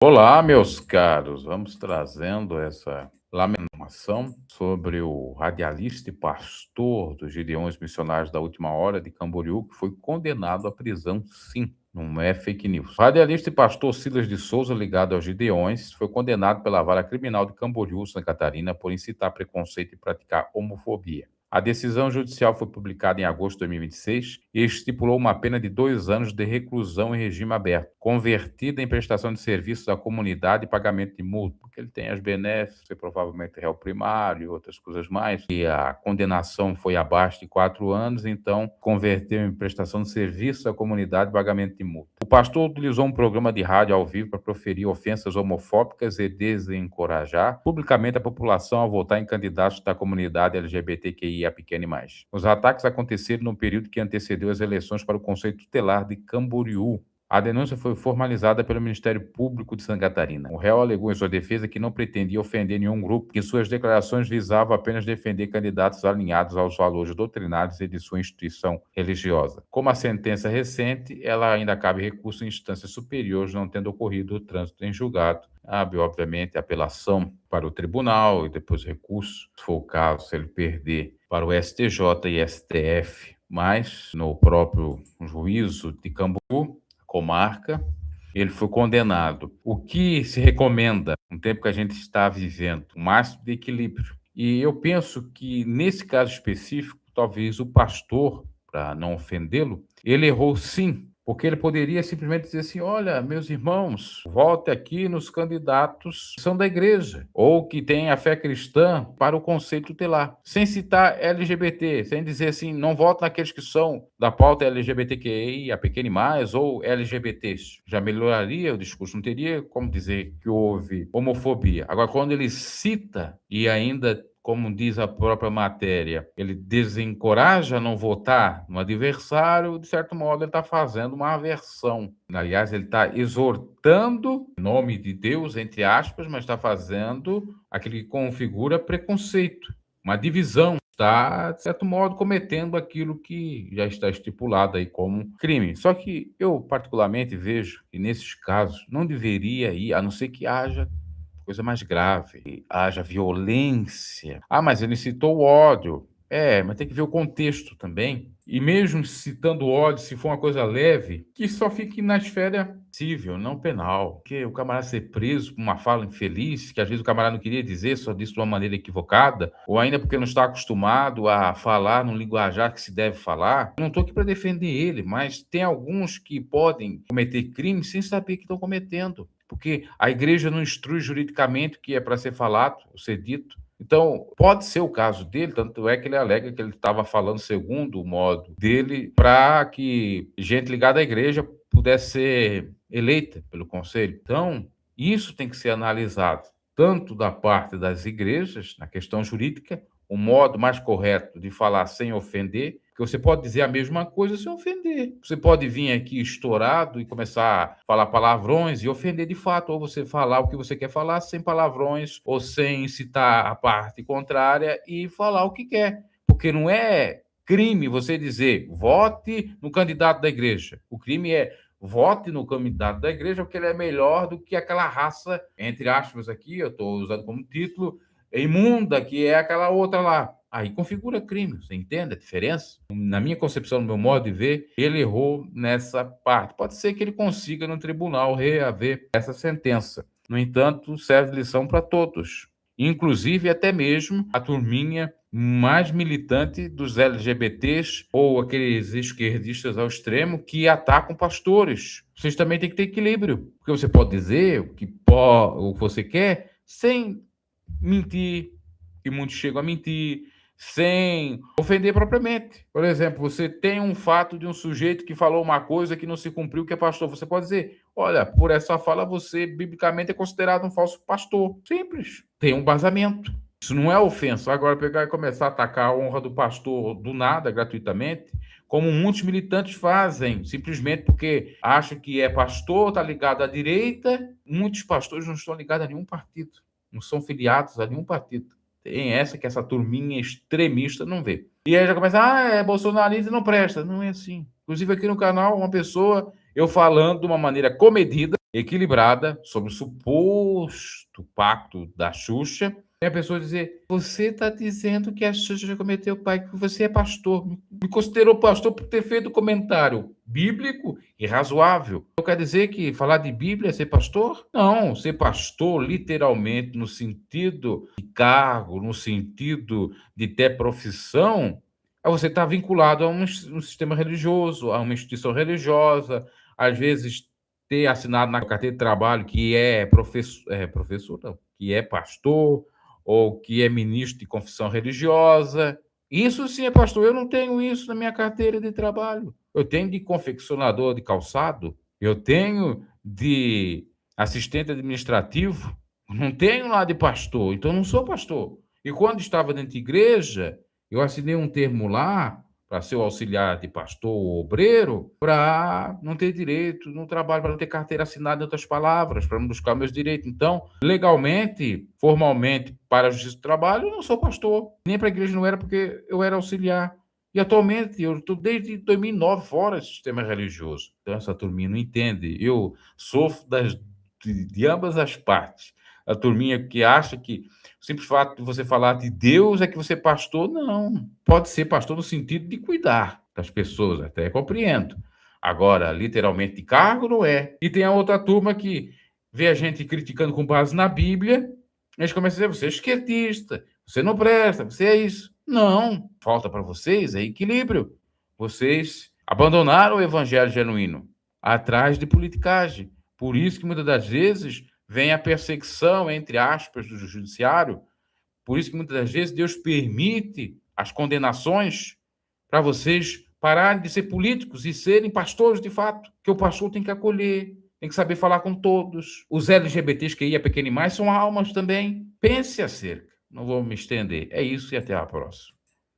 Olá, meus caros. Vamos trazendo essa lamentação sobre o radialista e pastor dos Gideões Missionários da Última Hora de Camboriú, que foi condenado à prisão, sim. Não é fake news. O radialista e pastor Silas de Souza, ligado aos Gideões, foi condenado pela Vara Criminal de Camboriú, Santa Catarina, por incitar preconceito e praticar homofobia. A decisão judicial foi publicada em agosto de 2026 e estipulou uma pena de 2 anos de reclusão em regime aberto, convertida em prestação de serviços à comunidade e pagamento de multa, porque ele tem as benesses, você provavelmente é réu primário e outras coisas mais, e a condenação foi abaixo de 4 anos, então converteu em prestação de serviços à comunidade e pagamento de multa. O pastor utilizou um programa de rádio ao vivo para proferir ofensas homofóbicas e desencorajar publicamente a população a votar em candidatos da comunidade LGBTQIA+. Os ataques aconteceram no período que antecedeu as eleições para o Conselho Tutelar de Camboriú. A denúncia foi formalizada pelo Ministério Público de Santa Catarina. O réu alegou em sua defesa que não pretendia ofender nenhum grupo, que suas declarações visavam apenas defender candidatos alinhados aos valores doutrinários e de sua instituição religiosa. Como a sentença é recente, ela ainda cabe recurso em instâncias superiores, não tendo ocorrido o trânsito em julgado. Cabe, obviamente, apelação para o tribunal e depois recurso, se for o caso, se ele perder, para o STJ e STF, mas no próprio juízo de Camboriú, comarca, ele foi condenado. O que se recomenda, no tempo que a gente está vivendo, o máximo de equilíbrio. E eu penso que, nesse caso específico, talvez o pastor, para não ofendê-lo, ele errou sim, porque ele poderia simplesmente dizer assim: olha, meus irmãos, vote aqui nos candidatos que são da igreja ou que têm a fé cristã para o conselho tutelar, sem citar LGBT, sem dizer assim, não vote naqueles que são da pauta LGBTQI, a pequeno mais ou LGBTs. Já melhoraria o discurso, não teria como dizer que houve homofobia. Agora, quando ele cita e ainda, como diz a própria matéria, ele desencoraja a não votar no adversário, de certo modo ele está fazendo uma aversão. Aliás, ele está exortando, em nome de Deus, entre aspas, mas está fazendo aquilo que configura preconceito, uma divisão. Está, de certo modo, cometendo aquilo que já está estipulado aí como crime. Só que eu, particularmente, vejo que nesses casos não deveria ir, a não ser que haja coisa mais grave, haja violência. Ah, mas ele citou o ódio. É, mas tem que ver o contexto também. E mesmo citando o ódio, se for uma coisa leve, que só fique na esfera civil, não penal. Porque o camarada ser preso por uma fala infeliz, que às vezes o camarada não queria dizer, só disse de uma maneira equivocada, ou ainda porque não está acostumado a falar no linguajar que se deve falar. Eu não estou aqui para defender ele, mas tem alguns que podem cometer crimes sem saber que estão cometendo, porque a igreja não instrui juridicamente o que é para ser falado, ou ser dito. Então, pode ser o caso dele, tanto é que ele alega que ele estava falando segundo o modo dele, para que gente ligada à igreja pudesse ser eleita pelo conselho. Então, isso tem que ser analisado, tanto da parte das igrejas, na questão jurídica, o modo mais correto de falar sem ofender, porque você pode dizer a mesma coisa sem ofender. Você pode vir aqui estourado e começar a falar palavrões e ofender de fato, ou você falar o que você quer falar sem palavrões, ou sem citar a parte contrária e falar o que quer. Porque não é crime você dizer vote no candidato da igreja. O crime é vote no candidato da igreja porque ele é melhor do que aquela raça, entre aspas aqui, eu estou usando como título, imunda, que é aquela outra lá. Aí configura crime, você entende a diferença? Na minha concepção, no meu modo de ver, ele errou nessa parte. Pode ser que ele consiga no tribunal reaver essa sentença. No entanto, serve de lição para todos, inclusive até mesmo a turminha mais militante dos LGBTs ou aqueles esquerdistas ao extremo que atacam pastores. Vocês também têm que ter equilíbrio, porque você pode dizer o que você quer sem mentir, e muitos chegam a mentir, sem ofender propriamente. Por exemplo, você tem um fato de um sujeito que falou uma coisa que não se cumpriu, que é pastor. Você pode dizer, olha, por essa fala você, biblicamente, é considerado um falso pastor. Simples. Tem um vazamento. Isso não é ofensa. Agora, pegar e começar a atacar a honra do pastor do nada, gratuitamente, como muitos militantes fazem, simplesmente porque acham que é pastor, está ligado à direita. Muitos pastores não estão ligados a nenhum partido, não são filiados a nenhum partido. Tem essa que essa turminha extremista não vê. E aí já começa, é bolsonarista e não presta. Não é assim. Inclusive aqui no canal, uma pessoa, eu falando de uma maneira comedida, equilibrada sobre o suposto pacto da Xuxa, e a pessoa dizer: você está dizendo que a Xuxa já cometeu o pacto, que você é pastor, me considerou pastor por ter feito comentário bíblico e razoável. Então quer dizer que falar de Bíblia é ser pastor? Não, ser pastor literalmente no sentido de cargo, no sentido de ter profissão, é você estar vinculado a um sistema religioso, a uma instituição religiosa, às vezes ter assinado na carteira de trabalho que é professor não, que é pastor ou que é ministro de confissão religiosa. Isso sim é pastor. Eu não tenho isso na minha carteira de trabalho. Eu tenho de confeccionador de calçado, eu tenho de assistente administrativo, não tenho lá de pastor, então não sou pastor. E quando estava dentro de igreja, eu assinei um termo lá para ser o auxiliar de pastor ou obreiro, para não ter direito no trabalho, para não ter carteira assinada, em outras palavras, para não buscar meus direitos. Então, legalmente, formalmente, para a Justiça do Trabalho, eu não sou pastor. Nem para a igreja não era, porque eu era auxiliar. E atualmente, eu estou desde 2009 fora do sistema religioso. Então, essa turminha não entende. Eu sofro de ambas as partes. A turminha que acha que o simples fato de você falar de Deus é que você é pastor, não. Pode ser pastor no sentido de cuidar das pessoas, até compreendo. Agora, literalmente de cargo, não é. E tem a outra turma que vê a gente criticando com base na Bíblia, a gente começa a dizer: você é esquerdista, você não presta, você é isso. Não. Falta para vocês é equilíbrio. Vocês abandonaram o evangelho genuíno atrás de politicagem. Por isso que muitas das vezes vem a perseguição, entre aspas, do judiciário. Por isso que muitas das vezes Deus permite as condenações para vocês pararem de ser políticos e serem pastores de fato, que o pastor tem que acolher, tem que saber falar com todos. Os LGBTs que ia pequeno mais são almas também. Pense acerca. Não vou me estender. É isso e até a próxima.